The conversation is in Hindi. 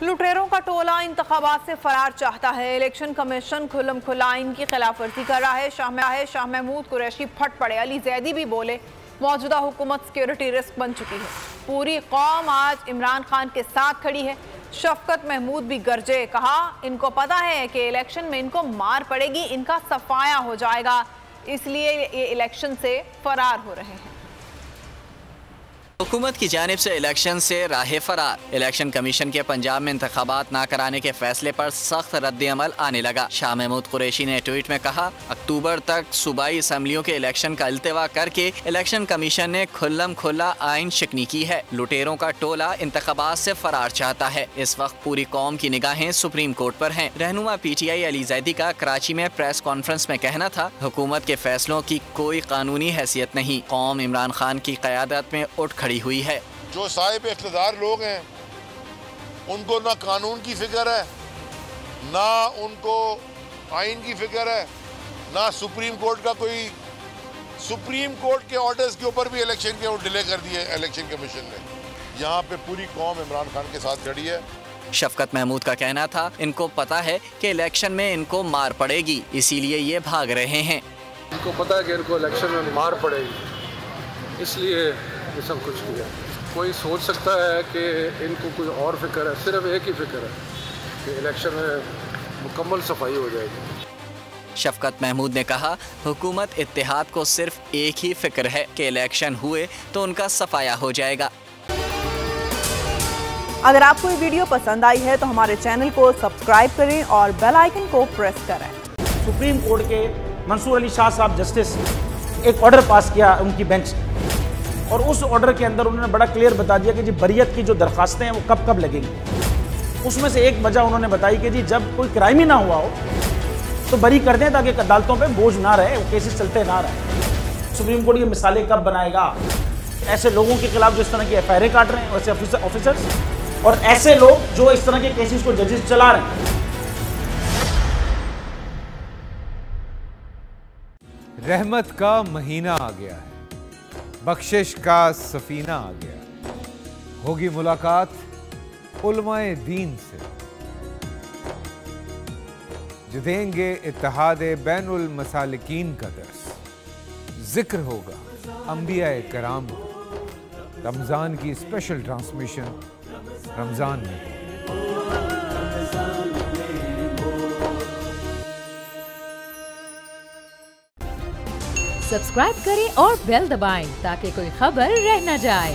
लुटेरों का टोला इंतखाबात से फरार चाहता है। इलेक्शन कमीशन खुल्लम खुल्ला इनकी खिलाफ वर्जी कर रहा है। शाह महमूद कुरैशी फट पड़े। अली जैदी भी बोले मौजूदा हुकूमत सिक्योरिटी रिस्क बन चुकी है। पूरी कौम आज इमरान खान के साथ खड़ी है। शफकत महमूद भी गरजे, कहा इनको पता है कि इलेक्शन में इनको मार पड़ेगी, इनका सफाया हो जाएगा, इसलिए ये इलेक्शन से फरार हो रहे हैं। हुकूमत की जानिब से इलेक्शन से राह फरार। इलेक्शन कमीशन के पंजाब में इंतखाबात ना कराने के फैसले पर सख्त रद्द-ए-अमल आने लगा। शाह महमूद कुरैशी ने ट्वीट में कहा, अक्टूबर तक सूबाई असम्बलियों के इलेक्शन का इल्तिवा करके इलेक्शन कमीशन ने खुल्लम खुल्ला आइन शिकनी की है। लुटेरों का टोला इंतखाबात से फरार चाहता है। इस वक्त पूरी कौम की निगाहें सुप्रीम कोर्ट पर हैं। रहनुमा PTI अली जैदी का कराची में प्रेस कॉन्फ्रेंस में कहना था, हुकूमत के फैसलों की कोई कानूनी हैसियत नहीं। कौम इमरान खान की क़यादत में उठ खड़ी हुई है। जो साहिब इख्तिदार लोग हैं उनको ना कानून की फिक्र है, ना उनको आइन की फिक्र है, ना सुप्रीम कोर्ट का कोई। सुप्रीम कोर्ट के ऑर्डर्स के ऊपर भी इलेक्शन के डिले कर दिए इलेक्शन कमीशन ने। यहाँ पे पूरी कौम इमरान खान के साथ खड़ी है। शफकत महमूद का कहना था, इनको पता है कि इलेक्शन में इनको मार पड़ेगी, इसीलिए ये भाग रहे हैं। इनको पता है कि इनको इलेक्शन में मार पड़ेगी, इसलिए ये सब कुछ किया। कोई सोच सकता है कि इनको कोई और फिक्र है, सिर्फ एक ही फिक्र है कि इलेक्शन में मुकम्मल सफाई हो जाएगी। शफकत महमूद ने कहा, हुकूमत इत्तेहाद को सिर्फ एक ही फिक्र है कि इलेक्शन हुए तो उनका सफाया हो जाएगा। अगर आपको ये वीडियो पसंद आई है तो हमारे चैनल को सब्सक्राइब करें और बेल आइकन को प्रेस करें। सुप्रीम कोर्ट के मंसूर अली शाह साहब जस्टिस एक ऑर्डर पास किया उनकी बेंच, और उस ऑर्डर के अंदर उन्होंने बड़ा क्लियर बता दिया कि जी बरियत की जो दरखास्तें हैं वो कब कब लगेंगी। उसमें से एक वजह उन्होंने बताई कि जी जब कोई क्राइम ही ना हुआ हो तो बरी कर दें, ताकि अदालतों पे बोझ ना रहे, वो केसेस चलते ना रहे। सुप्रीम कोर्ट की मिसालें कब बनाएगा ऐसे लोगों के खिलाफ जो इस तरह की FIR काट रहे हैं, वैसे ऑफिसर्स, और ऐसे लोग जो इस तरह के केसेस को जजेस चला रहे हैं। रहमत का महीना आ गया है, बख्शिश का सफीना आ गया। होगी मुलाकात उलमाए दीन से, जो देंगे इत्तेहादे बैनुल मसालिकीन का दर्स। जिक्र होगा अंबियाए कराम का। रमजान की स्पेशल ट्रांसमिशन रमजान में। सब्सक्राइब करें और बेल दबाएं ताकि कोई खबर रह न जाए।